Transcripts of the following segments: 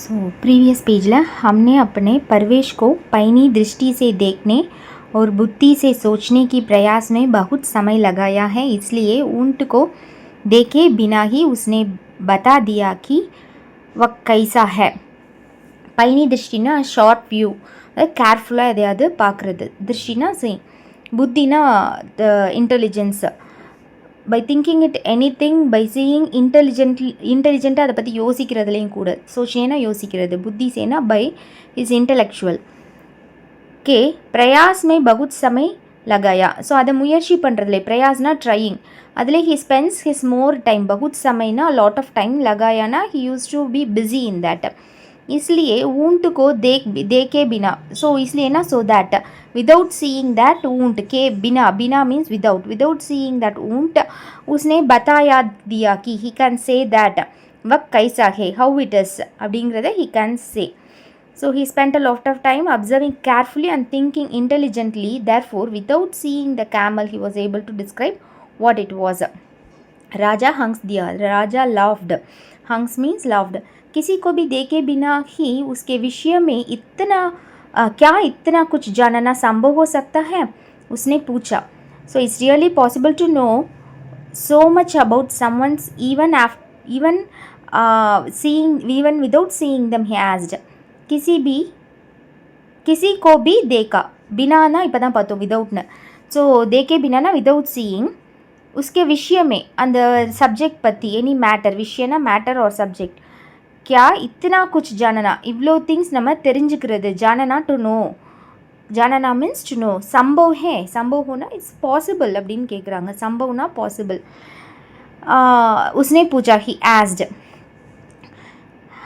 So previous page में हमने अपने परवेश को पैनी दृष्टि से देखने और बुद्धि से सोचने की प्रयास में बहुत समय लगाया है, इसलिए ऊंट को देखे बिना ही उसने बता दिया कि वह कैसा है. पैनी दृष्टिना ஷார்ட் வியூ, கேர்ஃபுல்லாக எதையாவது பார்க்குறது. திருஷ்டினா புத்தினா the intelligence. By thinking it anything, by seeing இன்டெலிஜென்ட்டாக அதை பற்றி யோசிக்கிறதுலேயும் கூட. சோச்சேனா யோசிக்கிறது, புத்தி சேனா பை இஸ் இன்டெலெக்சுவல். கே பிரயாஸ் மே பகுத் சமய் லகாயா. ஸோ அதை முயற்சி பண்ணுறதுல, பிரயாஸ்னா ட்ரையிங், அதில் he spends his more time. பகுத் சமைனா லாட் ஆஃப் டைம், லகாயானா he use to be busy in that. इसलिए ऊंट को देखे बिना, सो इसलिए ना, so that without seeing that ऊंट के बिना, बिना मीन्स विदाउट सीइंग दैट ऊंट, उसने बताया दिया कि ही कैन से दैट वह कैसा है, हाउ इट इज அப்படிங்கிறத he can say. So he spent a lot of time observing carefully and thinking intelligently. Therefore, without seeing the camel, he was able to describe what it was. Raja hunks diya, Raja laughed. Hunks means laughed. किसी को भी देखे बिना ही उसके विषय में क्या इतना कुछ जानना संभव हो सकता है, उसने पूछा. So it's really possible to know so much about someone's even without seeing them, he asked. किसी को भी देखा बिना ना, இப்போ தான் பார்த்தோம் விதவுட்னு. ஸோ தேக்கே பின்னானா விதவுட் சீயிங், उसके विषय में அந்த சப்ஜெக்ட் பற்றி, எனி மேட்டர், விஷயனா மேட்டர் ஆர் சப்ஜெக்ட். क्या इतना कुछ जानना, इव्लो थिंग्स நம்ம தெரிஞ்சுக்கிறது. जानना टू नो, जानना मीन्स टू नो. संभव है, संभव होना इट्स पॉसिबल அப்படின்னு கேட்குறாங்க. संभवना पॉसिबल. उसने पूछा, ही asked.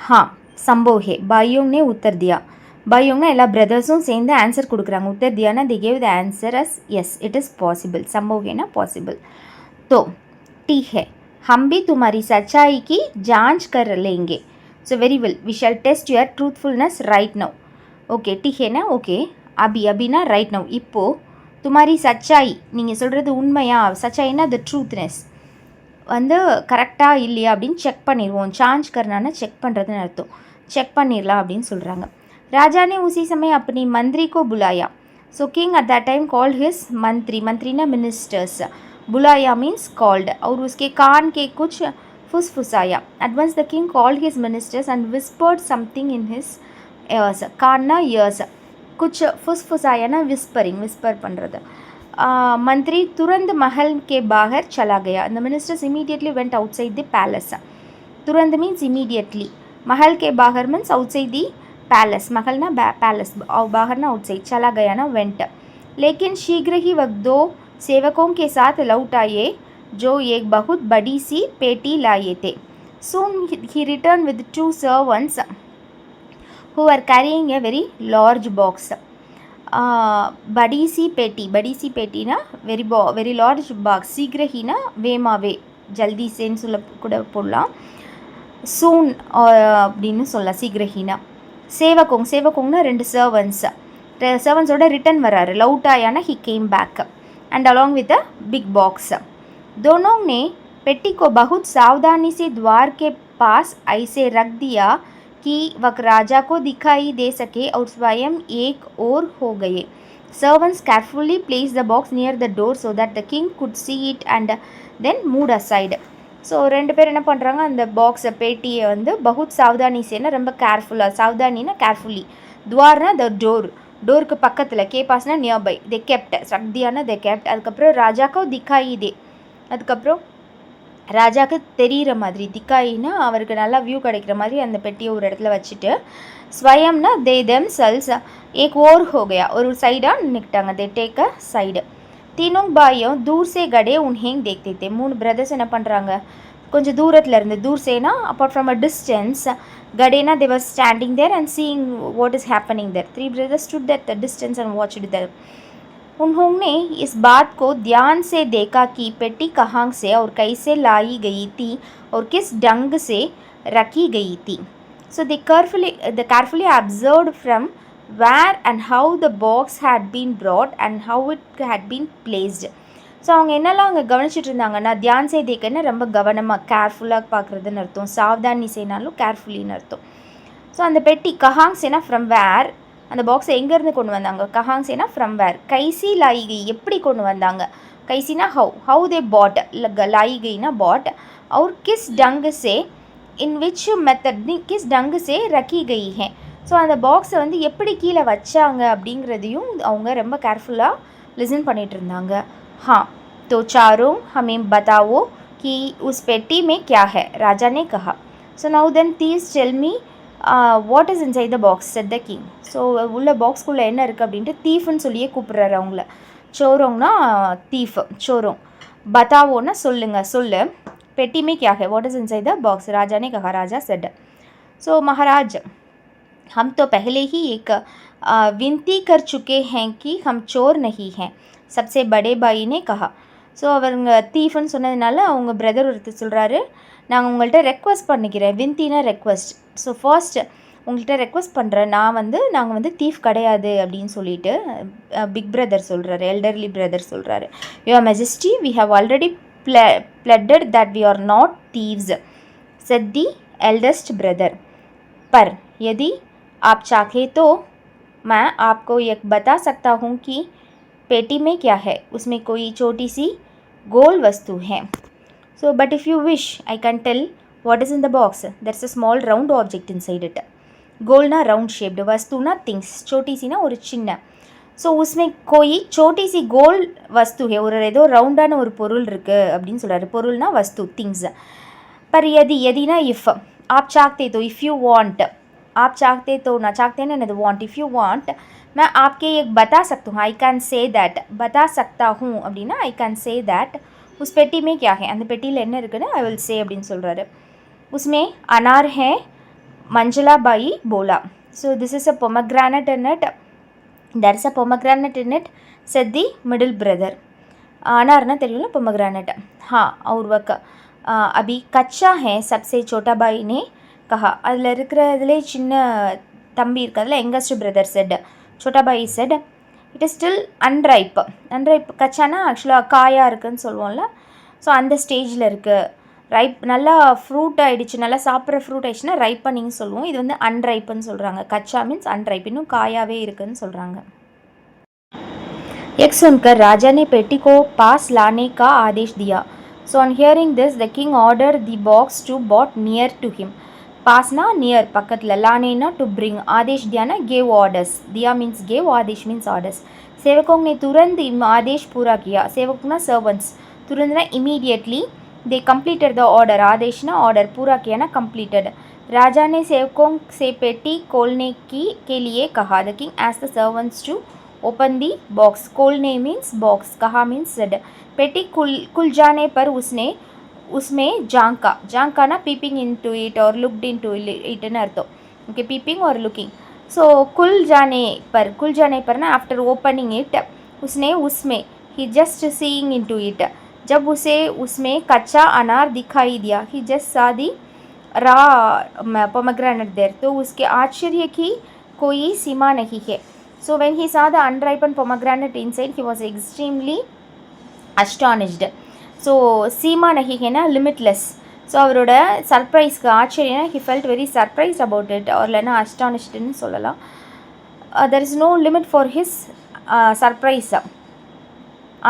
हाँ संभव है, भाइयों ने उत्तर दिया. भाइयोंना எல்லா பிரதர்ஸும் சேர்ந்து ஆன்சர் கொடுக்குறாங்க. उत्तर दिया ना, they gave the answer as yes, it is possible. संभव है ना, possible. तो ठीक है, हम भी तुम्हारी सच्चाई की जांच कर लेंगे. So very well, we shall test your truthfulness right now. Okay, ठीक है ना, okay. अभी ना right now, இப்போ तुम्हारी सच्चाई, நீங்கள் சொல்கிறது உண்மையா, சச்சாயினா the truthness வந்து கரெக்டாக இல்லையா அப்படின்னு செக் பண்ணிடுவோம். சார்ஜ் करना செக் பண்ணுறதுன்னு அர்த்தம். செக் பண்ணிடலாம் அப்படின்னு சொல்கிறாங்க. राजा ने उसी समय अपनी मंत्री को बुलाया. So king at that time called his मंत्री ना ministers. बुलाया means called. और उसके कान के कुछ फुसफुसाया. At once the king called his ministers and whispered something in his ears. कानना ears. कुछ फुसफुसाया ना whispering, whisper பண்ணுறது. मंत्री तुरंत महल के बाहर चला गया. The ministers immediately went outside the palace. तुरंत means immediately. महल के बाहर means outside the palace. महल ना palace, और बाहर ना outside. चला गया ना went. लेकिन शीघ्र ही वह दो सेवकों के साथ लौट आए जो एक बहुत बड़ी सी पेटी लाए थे. Soon he returned with two servants who were carrying a very large box. बड़ी सी पेटी ना very large box. शीघ्र ही ना வேமாவே, ஜல்தி சேன்னு சொல்ல கூட போடலாம். soon அப்படின்னு சொல்லலாம். शीघ्र ही ना. சேவகோங்னா ரெண்டு servantஸோட ரிட்டர்ன் வராரு. லவுட் ஆயானா he came back and along with a big box. दोनों ने पेटी को बहुत सावधानी से द्वार के पास ऐसे रख दिया कि वह राजा को दिखाई दे सके और स्वयं एक और हो गए. Servants carefully placed the box near the door so that the king could see it and then moved aside. So ரெண்டு பேர் என்ன பண்ணுறாங்க, அந்த பாக்ஸை, பேட்டியை வந்து பகுத் சாவதானி சேனா ரொம்ப கேர்ஃபுல்லாக, சாவதானினா கேர்ஃபுல்லி, துவார்னா த டோருக்கு பக்கத்தில், கேபாஸ்னா நியர்பை, தே கெப்ட், சக்தியானா தே கெப்ட். அதுக்கப்புறம் ராஜாக்கோ திக்காயி தே, அதுக்கப்புறம் ராஜாவுக்கு தெரிகிற மாதிரி, திக்காயினா அவருக்கு நல்லா வியூ கிடைக்கிற மாதிரி அந்த பெட்டியை ஒரு இடத்துல வச்சுட்டு, ஸ்வயம்னா தே தெம் செல்ஸ் ஏக் ஓர் ஹோ கயா, ஒரு சைடாக நின்றுக்கிட்டாங்க. They take a side. तीनों भाइयों दूर से गड़े उन्हें देखते थे. மூணு பிரதர்ஸ் என்ன பண்ணுறாங்க, கொஞ்சம் தூரத்தில் இருந்து, दूर से ना apart from a distance, गड़ेना they were standing there and seeing what is happening there. Three brothers stood at the distance and watched there. उन्होंने इस बात को ध्यान से देखा कि पेटी कहाँ से और कैसे लाई गई थी और किस ढंग से रखी गई थी. So they carefully observed from where and how the box had been brought and how it had been placed. So அவங்க என்னெல்லாம் அங்கே கவனிச்சிட்டு இருந்தாங்கன்னா, தியான் செய்தேக்குன்னு ரொம்ப கவனமாக கேர்ஃபுல்லாக பார்க்குறதுன்னு அர்த்தம். சாவதானி செய்னாலும் கேர்ஃபுல்லின்னு அர்த்தம். ஸோ அந்த பெட்டி கஹாங் சேனா ஃப்ரம் வேர், அந்த பாக்ஸை எங்கேருந்து கொண்டு வந்தாங்க, கஹாங் சேனா ஃப்ரம் வேர், கைசி लाई गई எப்படி கொண்டு வந்தாங்க, கைசினா ஹவு தே பாட், लाई गईனா பாட், और किस ढंग से इन विच मेथड किस ढंग से रखी गई है. ஸோ அந்த பாக்ஸை வந்து எப்படி கீழே வச்சாங்க அப்படிங்கிறதையும் அவங்க ரொம்ப கேர்ஃபுல்லாக லிசன் பண்ணிகிட்டு இருந்தாங்க. हाँ तो चारों हमें बताओ कि उस पेटी में क्या है, राजा ने कहा. So now then thieves tell me what is inside the box, said the king. So உள்ள பாக்ஸ்குள்ளே என்ன இருக்குது அப்படின்ட்டு தீஃப்னு சொல்லியே கூப்பிட்றாரு அவங்கள. சோரோங்னா தீஃப், சோரோங். பத்தாவோன்னா சொல்லுங்க, சொல்லு. पेटी में क्या है, what is inside the box, राजा ने कहा, राजा सेड. सो महाराज हम तो पहले ही एक विनती कर चुके हैं कि हम चोर नहीं हैं, सबसे बड़े भाई ने कहा. ஸோ அவங்க தீஃப்னு சொன்னதுனால அவங்க பிரதர் ஒருத்தர் சொல்கிறாரு, நாங்கள் உங்கள்கிட்ட ரெக்வஸ்ட் பண்ணிக்கிறேன், வின்த்தினா ரெக்வஸ்ட். ஸோ ஃபர்ஸ்ட் உங்கள்கிட்ட ரெக்வஸ்ட் பண்ணுறேன், நாங்கள் வந்து தீஃப் கிடையாது அப்படின்னு சொல்லிட்டு பிக் பிரதர் சொல்கிறாரு, எல்டர்லி பிரதர் சொல்கிறாரு. Your majesty we have already pleaded that we are not thieves, said the eldest brother. पर यदि आप चाहे तो मैं आपको ये बता सकता हूँ कि पेटी में क्या है, उसमें कोई छोटी सी गोल वस्तु है. So but if you wish I can tell what is in the box. There's a small round object inside it. गोल ना round shaped, वस्तु ना things, छोटी सी ना और चिन्ना. ஸோ उसमें कोई छोटी सी गोल वस्तु है, ஒரு ஏதோ ரவுண்டான ஒரு பொருள் இருக்குது அப்படின்னு சொல்கிறாரு. பொருள்னா வஸ்து, திங்ஸ். पर यदि यदिனா இஃப், आप चाहते तो, इफ़ यू वांट, आप चाहते तो ना, चाहते ना नहीं, वांट, इफ़ यू वांट मैं आपके एक बता सकता हूँ, आई कैन से दैट, बता सकता हूँ அப்படின்னா आई कैन से दैट. उस पेटी में क्या है, அந்த பெட்டியில் என்ன இருக்குன்னு ஐ வில் से அப்படின்னு சொல்கிறாரு. उसमें अनार है, मंजला बाई बोला. So this is a pomegranate in it. There is a pomegranate in it, said the middle brother. अनारना தெரியும்ல pomegranate. हाँ और वक अभी कच्चा है, सबसे छोटा भाई ने कहा. அதில் இருக்கிறதுலே சின்ன தம்பி இருக்கிறதுல யங்கஸ்ட் பிரதர் செட், छोटा भाई said, it is still unripe. Unripe கச்சானா ஆக்சுவலாக காயாக இருக்குதுன்னு சொல்லுவோம்ல. ஸோ அந்த ஸ்டேஜில் இருக்குது. ரைப் நல்லா ஃப்ரூட் ஆகிடுச்சு, நல்லா சாப்பிட்ற ஃப்ரூட் ஆகிடுச்சுன்னா ரைப்பனிங் சொல்லுவோம். இது வந்து அன்ரைப்புன்னு சொல்கிறாங்க. கச்சா மீன்ஸ் அன்ரைப், இன்னும் காயாகவே இருக்குதுன்னு சொல்கிறாங்க. एक सुनकर राजा ने पेटी को पास लाने का आदेश दिया. So on hearing this the king ordered the box to brought near to him. पास ना नियर, पकतला, लाने ना to bring, आदेश दिया ना gave orders, दिया means gave, आदेश means orders. सेवकों ने तुरंत आदेश पूरा किया. सेवक ना servants, तुरंत ना immediately they completed the order. आदेश ना order, पूरा किया ना completed. राजा ने सेवकों से पेटी खोलने के लिए कहा. The king asked the servants to open the box. खोलने means box, कहा means said. पेटी खुल जाने पर उसने उसमें झांका ना peeping into it or looked into it न अर्थो. Okay, peeping or looking. So खुल जाने पर ना after opening it उसने उसमें he just seeing into it. जब उसे उसमें कच्चा अनार दिखाई दिया, he just saw the raw pomegranate there. तो उसके आश्चर्य की कोई सीमा नहीं है. So when he saw the unripened pomegranate inside, he was extremely astonished. So सीमा नहीं है ना limitless. So அவரோட சர்ப்ரைஸ்க்கு ஆச்சரியம், he felt very surprised about it, or இல்லைன்னா astonishedன்னு சொல்லலாம். There is no limit for his surprise.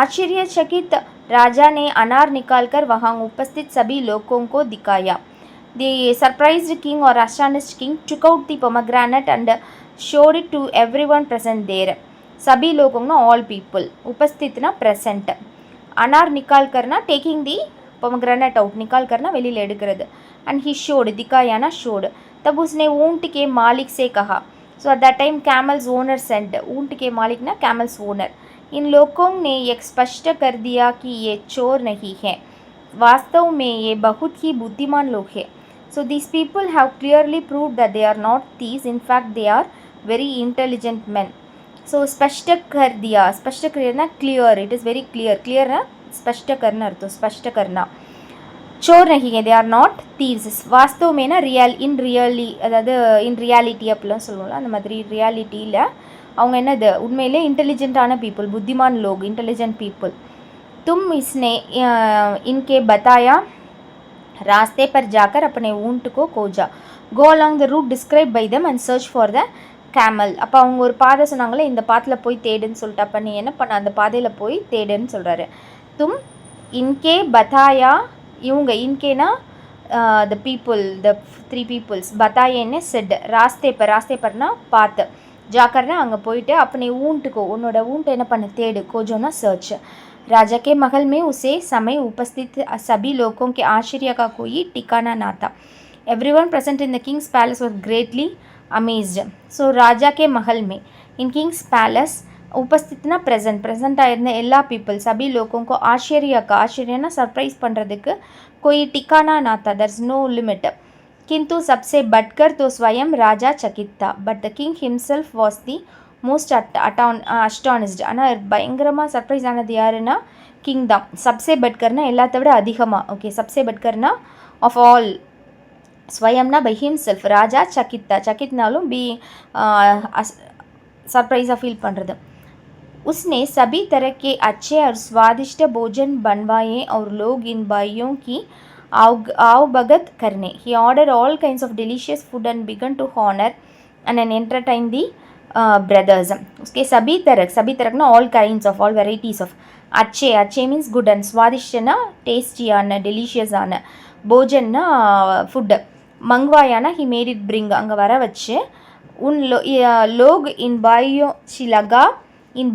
आश्चर्यचकित राजा ने अनार निकालकर वहाँ उपस्थित सभी लोगों को दिखाया. The surprised king or astonished king took out the pomegranate and showed it to everyone present there. सभी लोगों ना all people, उपस्थित ना present. अनार निकाल करना taking the pomegranate out, निकाल करना வெளியில் எடுக்கிறது. And he showed, दिखाया ना showed. तब उसने ऊँट के मालिक से कहा. So at that time camel's owner sent, ऊँट के मालिक ना camel's owner. इन लोगों ने एक स्पष्ट कर दिया कि ये चोर नहीं है, वास्तव में ये बहुत ही बुद्धिमान लोग हैं. So these people have clearly proved that they are not thieves. In fact, they are very intelligent men. So स्पष्ट कर दिया, स्पष्ट करना clear, it is very clear. Clear ना स्पष्ट करना अर्थ, स्पष्ट करना. चोर नहीं है, they are not thieves. वास्तव में ना in really, அதாவது in reality அப்படிலாம் சொல்லுவோம்ல, அந்த மாதிரி ரியாலிட்டியில் அவங்க என்னது உண்மையிலே इंटेलिजेंटाன पीपल, बुद्धिमान लोग, इंटेलिजेंट पीपल. तुम इसने इनके बताया रास्ते पर जाकर अपने ऊँट को खोजा. go along the route described by them and search for the camel. அப்போ அவங்க ஒரு பாதை சொன்னாங்களே, இந்த பாதையில் போய் தேடுன்னு சொல்லிட்டு, அப்போ நீ என்ன பண்ண, அந்த பாதையில் போய் தேடுன்னு சொல்கிறாரு. தும் இன்கே பதாயா, இவங்க இன்கேனா the people, the three peoples, பதாயேன்னு செட், ராஸ்தே பர்னா பார்த்து, ஜாக்கர்னா அங்கே போயிட்டு, அப்போ நீ ஊண்ட்டுக்கோ, உன்னோட ஊண்ட்டு என்ன பண்ண, தேடு, கோஜோனா சர்ச். राजा के महल में उसे समय उपस्थित सभी लोगों के आश्चर्य का कोई ठिकाना ना था. Everyone present in the king's palace was greatly amazed. So राजा के महल में, in king's palace, उपस्थित ना present ஆயிருந்த எல்லா people, सभी लोगों को आश्चर्यना सरप्राइज பண்ணுறதுக்கு कोई ठिकाना ना था, there is no limit. किंतु सबसे बढ़कर तो स्वयं राजा चकित था. But the king himself was the most astonished. ஆனால் பயங்கரமாக சர்ப்ரைஸ் ஆனது யாருன்னா கிங் தான். சப்சே பட்கர்னா எல்லாத்த விட அதிகமாக. ஓகே, சப்சே பட்கர்னா ஆஃப் ஆல், ஸ்வயம்னா பை ஹிம்செல்ஃப், ராஜா சக்கித்னாலும் பி सरप्राइज़ा फील பண்ணுறது. उसने सभी तरह के अच्छे और स्वादिष्ट भोजन बनवाए और लोग इन भाइयों की आवभगत करने. He ordered all kinds of delicious food and began to honor and entertain the brothers. उसके सभी तरह ना all kinds of, all varieties of. अच्छे means good, and स्वादिष्टना tasty आना, delicious आना, भोजन ना food, मंगवायाना he made it bring, அங்கே வர வச்சு, उन लोग इन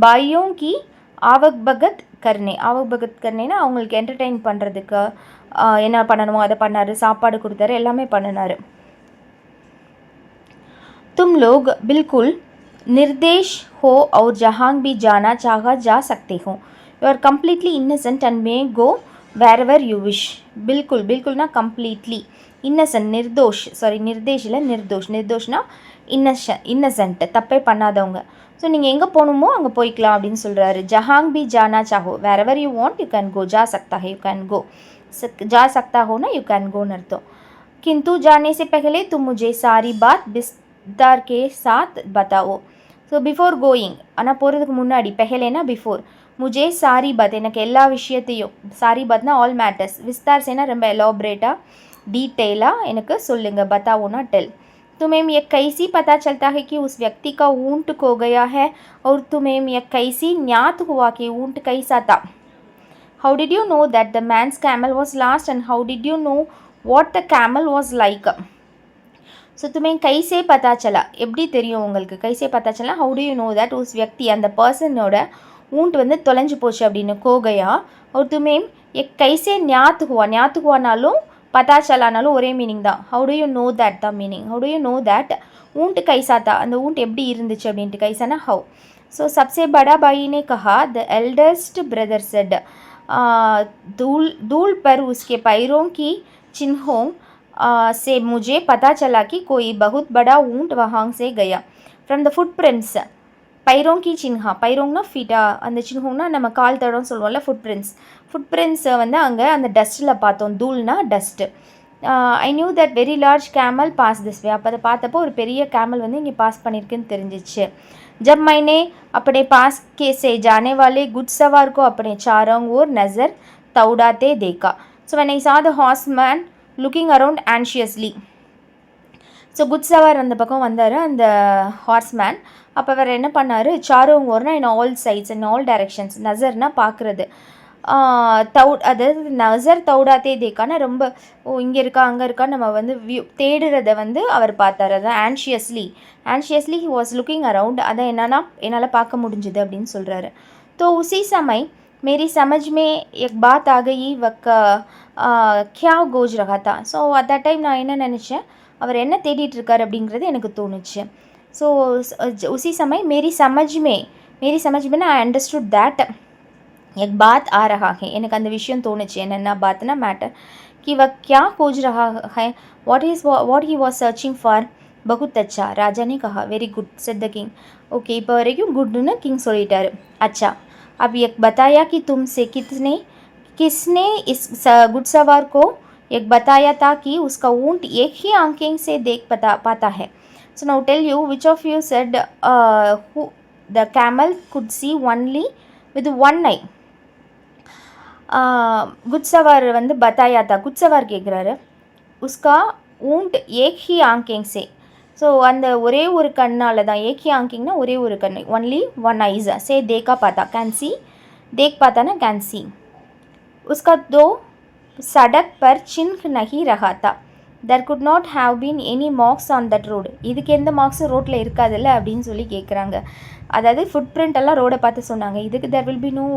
भाइयों की आवभगत करनेனா அவங்களுக்கு என்டர்டெயின் பண்ணுறதுக்கு என்ன பண்ணணுமோ அதை பண்ணார், சாப்பாடு கொடுத்தாரு, எல்லாமே பண்ணினார். तुम लोग बिल्कुल निर्देश हो और जहाँ भी जाना चाहा जा सकते हो. You are completely innocent and may go wherever you wish. बिल्कुलனா completely, innocent, निर्देश இல்லை निर्दोषனா innocent, தப்பே பண்ணாதவங்க. ஸோ நீங்கள் எங்கே போகணுமோ அங்கே போய்க்கலாம் அப்படின்னு சொல்கிறாரு. ஜஹாங் பி ஜானா சாஹோ, wherever you want you can go, जा सकता है you can go, जा सकता हो ना you can go ன்னு அர்த்தம். किंतु जाने से पहले तुम मुझे सारी बात विस्तार के साथ बताओ. ஸோ பிஃபோர் கோயிங், ஆனால் போகிறதுக்கு முன்னாடி, பெஹலேனா பிஃபோர், முஜே சாரி பாத், எனக்கு எல்லா விஷயத்தையும், சாரி பாத்னா ஆல் மேட்டர்ஸ், விஸ்தார் சேனா ரொம்ப எலாபரேட்டாக டீட்டெயிலாக எனக்கு சொல்லுங்கள், பத்தாவோனா டெல். तुम्हें यह कैसी पता चलता है कि उस व्यक्ति का ऊँट खो गया है, और तुम्हें यह कैसी ज्ञात हुआ कि ऊँट कैसा था. How did you know that the man's camel was lost, and how did you know what the camel was like? So तुम्हें कैसे पता चला, எப்படி தெரியும் உங்களுக்கு, कैसे पता चला, how do you know that उस व्यक्ति, அந்த பர்சனோட ஊண்ட் வந்து தொலைஞ்சு போச்சு அப்படின்னு, கோகையா. और तुम्हें ये कैसे ज्ञात हुआனாலும் पता चलाனாலும் ஒரே மீனிங் தான். how do you know that the meaning, how do you know that ऊँट कैसा था, அந்த ஊண்ட் எப்படி இருந்துச்சு அப்படின்ட்டு, कैसाனா how. ஸோ सबसे बड़ा भाई ने कहा, the eldest brother said, धूल पर उसके पैरों की चिन्हों से मुझे पता चला कि कोई बहुत बड़ा ऊँट वहाँ से गया. फ्रॉम द फुटप्रिंट्स, पैरों की चिन्हा, पैरोंगना फीटा, அந்த சின்ஹோம்னா நம்ம கால் தடம்னு சொல்லுவோம்ல, ஃபுட்பிரிண்ட்ஸை வந்து அங்கே அந்த டஸ்ட்டில் பார்த்தோம், தூள்னா dust. I knew that very large camel pass this way, அப்போ அதை பார்த்தப்போ ஒரு பெரிய கேமல் வந்து இங்கே பாஸ் பண்ணியிருக்குன்னு தெரிஞ்சிச்சு. जब मैंने अपने पास के से जाने वाले घुड़सवार को अपने चारों ओर नज़र दौड़ाते देखा. So when I saw the horseman looking around anxiously. So குட்சவார் அந்த பக்கம் வந்தார், அந்த ஹார்ஸ்மேன். அப்போ அவர் என்ன பண்ணார், சாரோங் ஓர்னா in all sides, in all directions, நசர்னால் பார்க்குறது, அதாவது நசர் தௌடாத்தே தேக்கானா ரொம்ப, இங்கே இருக்கா அங்கே இருக்கா நம்ம வந்து தேடுறதை வந்து அவர் பார்த்தார். அதான் ஆன்ஷியஸ்லி ஹி வாஸ் லுக்கிங் அரவுண்ட், அதை என்னால் பார்க்க முடிஞ்சுது அப்படின்னு சொல்கிறாரு. तो उसी समय मेरी समझ में एक बात आ गई, वक क्या गोज रहा था. ஸோ அட் दैट டைம் நான் என்ன நினச்சேன், அவர் என்ன தேடிட்டுருக்கார் அப்படிங்கிறது எனக்கு தோணுச்சு. ஸோ उसी समय मेरी समझ में I understood that एक बात आ रहा है, எனக்கு அந்த விஷயம் தோணுச்சு. என்னென்ன बातना मैटर कि वह क्या खोज रहा है, what he was searching for. बहुत अच्छा, राजा ने कहा. Very good said the king. Okay, இப்போ வரைக்கும் குட்னு கிங் சொல்லிட்டாரு. अच्छा, अब एक बताया कि तुमसे किसने इस घुड़सवार को एक बताया था कि उसका ऊँट एक ही आंखें से देख पाता है. So now tell you which of you said who the camel could see only with one eye. குட்சவார் வந்து பத்தாயா தா, குட்சவார் கேட்குறாரு, உஸ்கா ऊंट एक ही आंखें से ஸோ அந்த ஒரே ஒரு கண்ணால் தான் एक ही आंखेंना ஒரே ஒரு கண் only one eyes से देखा पाता कैन सी देख पाता ना कैन सी उसका दो सड़क पर चिन्ह नहीं रहा था there could not have been any marks on that road இதுக்கு எந்த மார்க்ஸும் ரோட்டில் இருக்காதுல்ல அப்படின்னு சொல்லி கேட்குறாங்க. அதாவது ஃபுட் பிரிண்ட் எல்லாம் ரோடை பார்த்து சொன்னாங்க. இதுக்கு there will be no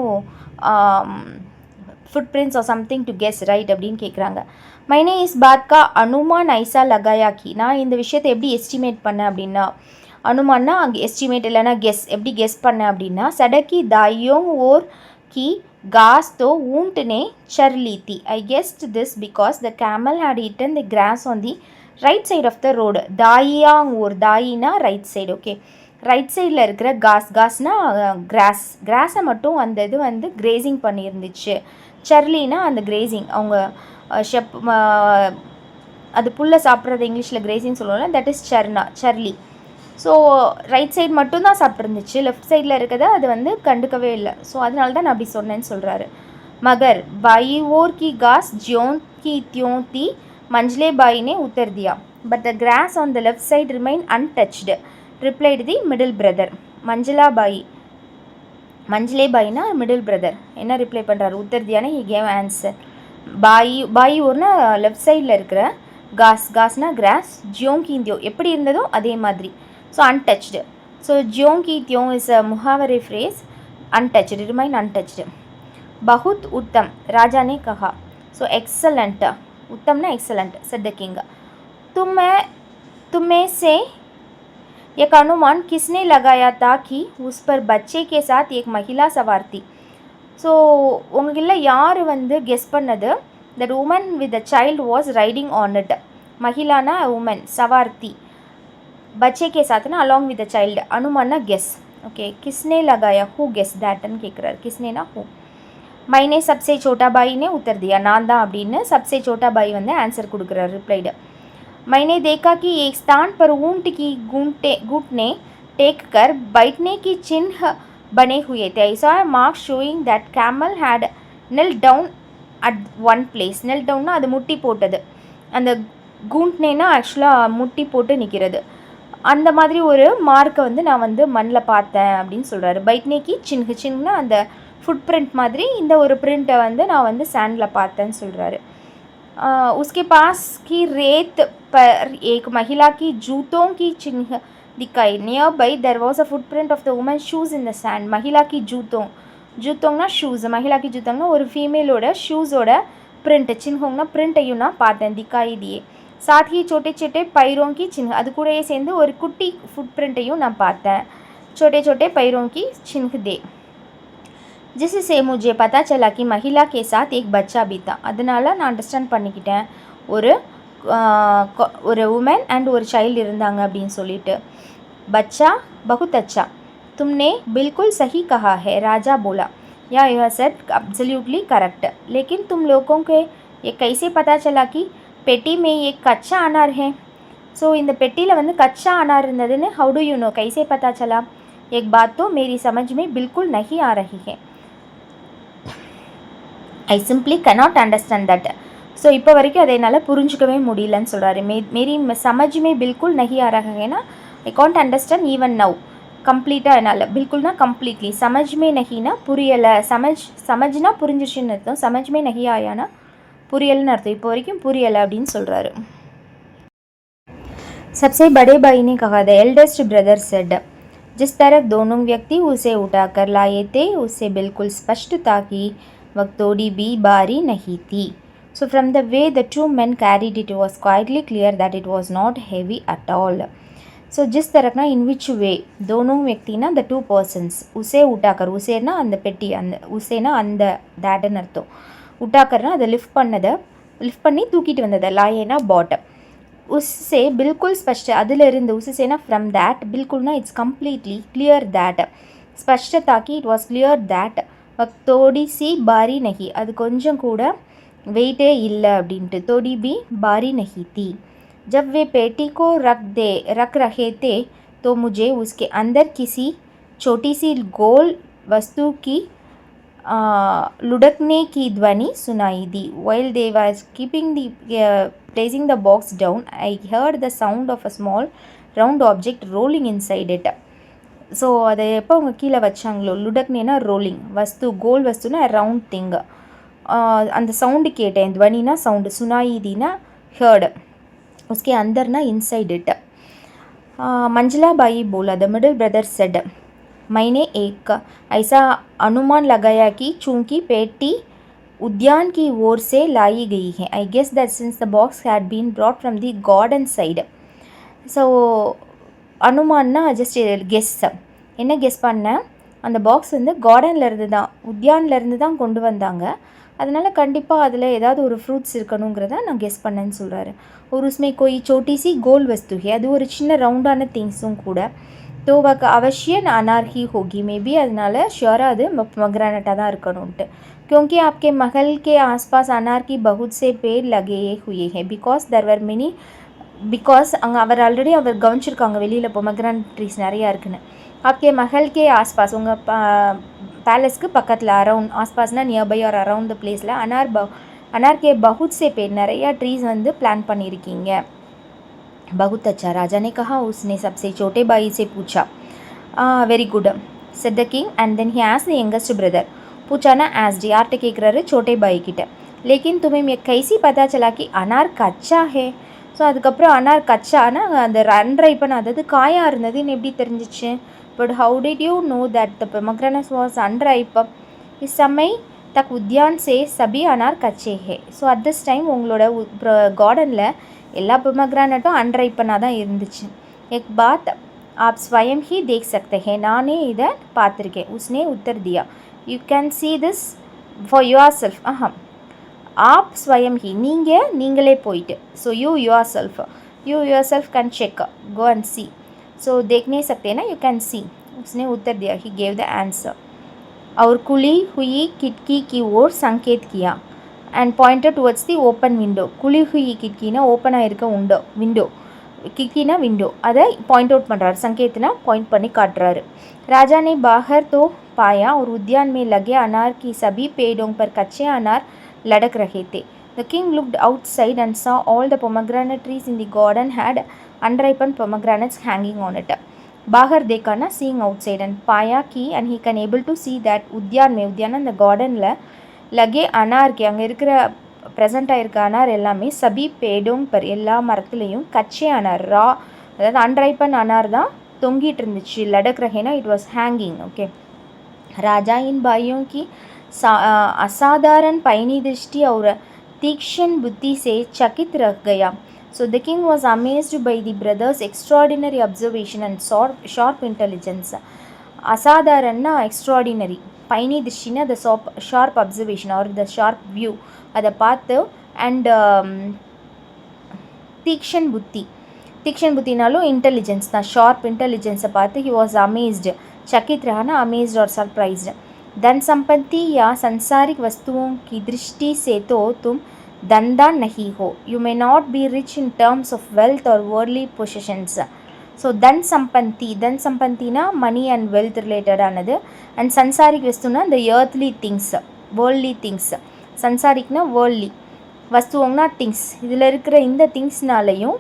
footprints or something to guess right அப்படின்னு கேட்குறாங்க. मैंने इस बात का अनुमान ऐसा लगाया कि நான் இந்த விஷயத்தை எப்படி எஸ்டிமேட் பண்ணேன் அப்படின்னா அனுமான்னா அங்கே எஸ்டிமேட் இல்லைனா கெஸ் எப்படி கெஸ் பண்ணேன் அப்படின்னா सड़क दाइयों ओर की घास तो ऊंट ने चर ली थी. I guessed this because the camel had eaten the grass on the right side of the road. दाइयां ओर दाइना ரைட் சைடு ஓகே ரைட் சைடில் இருக்கிற காஸ்னால் கிராஸை மட்டும் அந்த இது வந்து கிரேசிங் பண்ணியிருந்துச்சு. சர்லினா அந்த கிரேசிங் அவங்க அது புல்லை சாப்பிட்றது இங்கிலீஷில் கிரேசிங் சொல்லுவோம்ல தட் இஸ் சர்லி. ஸோ ரைட் சைடு மட்டும்தான் சாப்பிட்ருந்துச்சு லெஃப்ட் சைடில் இருக்கிறத அது வந்து கண்டுக்கவே இல்லை. ஸோ அதனால தான் நான் அப்படி சொன்னேன்னு சொல்கிறாரு. मगर बाई ओर की घास ज्यों की त्यों थी मंझले बाई ने उतर दिया but the grass on the left side remained untouched replied the middle brother. மஞ்சளே பாய்னா மிடில் பிரதர் என்ன ரிப்ளை பண்ணுறாரு உத்தர் he gave answer. பாய் ஊர்னா லெஃப்ட் சைடில் இருக்கிற காஸ்னா கிராஸ் ஜியோங்கிந்தியோ எப்படி இருந்ததோ அதே மாதிரி. ஸோ அன்டச்டு ஸோ ஜியோங்கித்தியோ இஸ் அ முஹாவரே ஃப்ரேஸ் अनटच्ड रिमाइन अनटच्ड. बहुत उत्तम राजा ने कहा. सो एक्सलेंट उत्तम ना एक्सलेंट सेड द किंग. तुम्हें से एक अनुमान किसने लगाया था कि उस पर बच्चे के साथ एक महिला सवार थी. ஸோ உங்களில் யார் வந்து கெஸ் பண்ணது that woman with the child was riding on it. மகிழானா உமன் சவார்த்தி बच्चे के साथ ना अलॉन्ग विद द चाइल्ड अनुमाना गेस ओके किसने लगाया हु गेस दैटन கேட்குறாரு किसने ना हु. मैंने सबसे छोटा भाई ने उत्तर दिया நான் தான் அப்படின்னு सबसे छोटा भाई வந்து ஆன்சர் கொடுக்குறாரு ரிப்ளைடு. मैंने देखा कि एक स्थान पर ऊंट की घुटने टेक कर बैठने की चिन्ह बने हुए थे. I saw a mark showing that camel had knelt down at one place. knelt downனா அது முட்டி போட்டது. அந்த கூண்ட்னேனா ஆக்சுவலாக முட்டி போட்டு நிற்கிறது. அந்த மாதிரி ஒரு மார்க்கை வந்து நான் வந்து மண்ணில் பார்த்தேன் அப்படின்னு சொல்கிறாரு. பைட்னேக்கி சின்ஹா அந்த ஃபுட் பிரிண்ட் மாதிரி இந்த ஒரு பிரிண்ட்டை வந்து நான் வந்து சாண்டில் பார்த்தேன்னு சொல்கிறாரு. उसके पास की रेत पर एक महिला की जूतों की चिन्ह दिखाई. Near by there was a footprint of the woman shoes in the sand. महिला की जूतोंना ஷூஸ் महिला की जूतोंना ஒரு ஃபீமேலோட ஷூஸோட பிரிண்ட் சின்ஹோங்னா பிரிண்ட்டையும் நான் பார்த்தேன் दिखाई दिए. साथ ही छोटे छोटे पैरों की चिन्ह அது கூடயே சேர்ந்து ஒரு குட்டி ஃபுட் பிரிண்ட்டையும் நான் பார்த்தேன். छोटे छोटे पैरों की चिन्ह दे जिससे मुझे पता चला कि महिला के साथ एक बच्चा भी था. அதனால் நான் அண்டர்ஸ்டாண்ட் பண்ணிக்கிட்டேன் ஒரு உமன் அண்ட் ஒரு சைல்டு இருந்தாங்க அப்படின்னு சொல்லிட்டு. बच्चा बहुत अच्छा तुमने बिल्कुल सही कहा है राजा बोला. या you have said absolutely correct. लेकिन तुम लोगों को ये कैसे पता चला कि पेटी में एक कच्चा अनार है. ஸோ இந்த பெட்டியில் வந்து கச்சா अनार இருந்ததுன்னு how do you know कैसे पता चला. एक बात तो मेरी समझ में बिल्कुल नहीं आ रही है. I simply cannot understand that. So இப்போ வரைக்கும் அதை என்னால் புரிஞ்சிக்கவே முடியலன்னு சொல்கிறாரு. मेरी समझ में बिल्कुल नहीं आ रहा है ना I can't understand even now. கம்ப்ளீட்டாக என்னால் பில்குல்னா கம்ப்ளீட்லி समझ में नहीं ना புரியலை समझना புரிஞ்சிருச்சுன்னு அர்த்தம் समझ में नहीं आयाना புரியல்னு அர்த்தம். இப்போ வரைக்கும் புரியலை அப்படின்னு சொல்கிறாரு. सबसे बड़े भाई ने कहा द एल्डेस्ट ब्रदर सेड. जिस तरह दोनों व्यक्ति उसे उठाकर लाए थे उससे बिल्कुल स्पष्ट था कि वह थोड़ी भी भारी नहीं थी. So from the way the two men carried it, it was quietly clear that it was not heavy at all. So जिस तरह ना in which way दोनों व्यक्ति ना the two persons उसे उठाकर उसे ना அந்த பெட்டி அந்த उसे ना அந்த that அர்த்தம். உட்டாக்கர்னா அதை லிஃப்ட் பண்ணி தூக்கிட்டு வந்தது. லாயேனா பாட். उससे बिल्कुल स्पष्ट அதிலிருந்து उससेना फ्रॉम दैट बिल्कुलना इट्स कम्प्लीटली क्लियर दैट स्पष्ट ताकि इट वाज क्लियर दैट थोड़ी सी भारी नहीं அது கொஞ்சம் கூட வெயிட்டே இல்லை அப்படின்ட்டு. थोड़ी भी भारी नहीं थी. जब वे पेटी को रख रहे थे तो मुझे उसके अंदर किसी छोटी सी गोल वस्तु की लुढ़कने की ध्वनि सुनाई दी. While they were keeping the placing the box down, I heard the sound of a small round object rolling inside it. So அதை எப்போ அவங்க கீழே வச்சாங்களோ, லுடக்னேனா ரோலிங், வஸ்து கோல் வஸ்துனா ரவுண்ட் திங், அந்த சவுண்டு கேட்டேன். துவனினா சவுண்டு, சுனாயிதினா ஹேர்டு, उसके अंदर ना इनसाइड इट. मंजला बाई बोला, द मिडिल ब्रदर सेड, मैंने एक ऐसा अनुमान लगाया कि चूंकि पेटी उद्यान की ओर से लाई गई है, I guess that since the box had been brought from the garden side. So அனுமான்னா ஜஸ்ட் கெஸ். என்ன கெஸ் பண்ணேன், அந்த பாக்ஸ் வந்து கார்டன்லேருந்து தான், உத்யான்லேருந்து தான் கொண்டு வந்தாங்க, அதனால் கண்டிப்பாக அதில் ஏதாவது ஒரு ஃப்ரூட்ஸ் இருக்கணுங்கிறத நான் கெஸ் பண்ணேன்னு சொல்கிறாரு. ஒரு உஸ்மே கோய் சோட்டி சி கோல் வஸ்து ஹே, அது ஒரு சின்ன ரவுண்டான திங்ஸும் கூட. तो वह अवश्य अनार ही होगी, मे बी அதனால் ஷியோராக அது பொமக்ரானட்டாக தான் இருக்கணும்ட்டு. क्योंकि आपके महल के आसपास अनार की बहुत से पेड़ लगे हुए हैं, because there were many, because அங்கே அவர் ஆல்ரெடி அவர் கவனிச்சிருக்காங்க வெளியில் பொமக்ரானட் ட்ரீஸ் நிறையா இருக்குன்னு. आपके महल के आसपास, உங்கள் பேலஸ்க்கு பக்கத்தில், அரவுண்ட், ஆஸ்பாஸ்னால் நியர்பை ஆர் அரவுண்ட் த பிளேஸில் अनार के बहुत से पेड़, நிறையா ட்ரீஸ் வந்து பிளான் பண்ணியிருக்கீங்க. बहुत अच्छा, राजा ने कहा. उसने सबसे छोटे भाई से पूछा. Very good said the king, and then he asked the youngest brother. पूछा ना asked, यार्टे கேட்குறாரு छोटे भाई கிட்ட. लेकिन तुम्हें ये कैसी पता चला कि अनार कच्चा है? ஸோ அதுக்கப்புறம் அனார் கச்சானா அந்த அன்ரைப்பன், அதாவது காயாக இருந்ததுன்னு எப்படி தெரிஞ்சிச்சு? But how did you know that the pomegranate was unripe? Is சமை தக் உத்யான் சே சபி அனார் கச்சே ஹே. ஸோ அட் திஸ் டைம் உங்களோட கார்டனில் எல்லா பொமக்ரானட்டும் அன்ரைப்பனாக தான் இருந்துச்சு. எக் பாத் आप स्वयं ही देख सकते हैं, நானே இதை பார்த்துருக்கேன். उसने उत्तर दिया, you can see this for yourself. आप स्वयं ही, நீங்களே போயிட்டு. So you yourself can check, go and see. so देखने सकते हैं ना, you can see. उसने उत्तर दिया, he gave the answer. और खुली हुई खिड़की की ओर संकेत किया and pointed towards the open window. खुली हुई खिड़कीனா ஓப்பனாக இருக்க விண்டோ, கிக்கினா விண்டோ, அதை பாயிண்ட் அவுட் பண்ணுறாரு. சங்கேத்னா பாயிண்ட் பண்ணி காட்டுறாரு. राजा ने बाहर तो पाया और उद्यान में लगे अनार की सभी पेड़ों पर कच्चे अनार लटक रहे थे. The king looked outside and saw all the pomegranate trees in the garden had unripened pomegranates hanging on it. बाहर देखा ना, seeing outside, and पाया की, and he can able to see that उद्यान में, उद्यान அந்த கார்டனில் लगे अनार के, அங்கே இருக்கிற ப்ரெசென்ட் ஆகிருக்க அனார் எல்லாமே சபி பேடோங் பர், எல்லா மரத்துலேயும் கச்சே அனார், ரா, அதாவது அன்ரைப்பன் அனார் தான் தொங்கிட்டு இருந்துச்சு. லடக் ரஹேனா இட் வாஸ் ஹேங்கிங். ஓகே. राजा इन भाइयों की असाधारण पैनी दृष्टि और तीक्ष्ण बुद्धि से चकित रह गया. So the king was amazed by the brothers' extraordinary observation and sharp intelligence. அசாதாரன்னா எக்ஸ்ட்ராடினரி, பைனி திருஷ்டினா the sharp observation or the sharp view, அதை பார்த்து. அண்ட் தீக்ஷன் புத்தினாலும் இன்டெலிஜென்ஸ் தான், ஷார்ப் இன்டெலிஜென்ஸை பார்த்து he was amazed. चकित रहना, अमेज्ड और सरप्राइज्ड. धन संपत्ति या संसारिक वस्तुओं की दृष्टि से तो तुम धनदान नहीं हो. You may not be rich in terms of wealth or worldly possessions. So धन संपत्तिना money and wealth related ஆனது. And संसारिक वस्तुना the earthly things, worldly things. संसारिकना worldly, वस्तुओंना things. இதில் இருக்கிற இந்த திங்ஸ்னாலையும்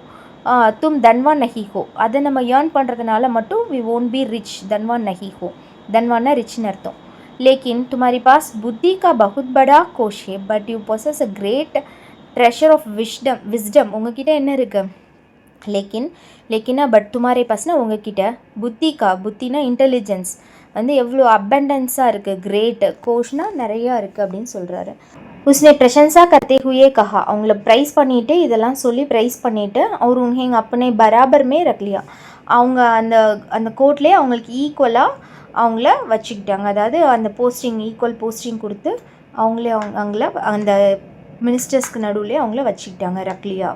तुम धनवान नहीं हो, அதை நம்ம ஏர்ன் பண்ணுறதுனால மட்டும் வி won't be rich. धनवान नहीं हो, धनवाना रिचன்னு अर्थம். लेकिन तुम्हारे पास बुद्धि का बहुत बड़ा कोश है, but you possess a great treasure of wisdom. உங்ககிட்ட என்ன இருக்குது? लेकिन பட் तुम्हारे पासனா உங்ககிட்ட புத்தினா இன்டெலிஜென்ஸ் வந்து எவ்வளோ அபண்டன்ஸாக இருக்குது, கிரேட், கோஷ்னா நிறையா இருக்குது அப்படின்னு சொல்கிறாரு. उसने प्रशंसा करते हुए कहा, அவங்கள ப்ரைஸ் பண்ணிவிட்டு, இதெல்லாம் சொல்லி ப்ரைஸ் பண்ணிவிட்டு, அவர் உன்ஹேங்க अपने बराबर में रख लिया. அவங்க அந்த கோர்ட்லேயே அவங்களுக்கு ஈக்குவலாக அவங்கள வச்சுக்கிட்டாங்க. அதாவது அந்த போஸ்டிங், ஈக்குவல் போஸ்டிங் கொடுத்து அவங்கள அந்த மினிஸ்டர்ஸ்க்கு நடுவுலேயே அவங்கள வச்சுக்கிட்டாங்க, ரக்லியா.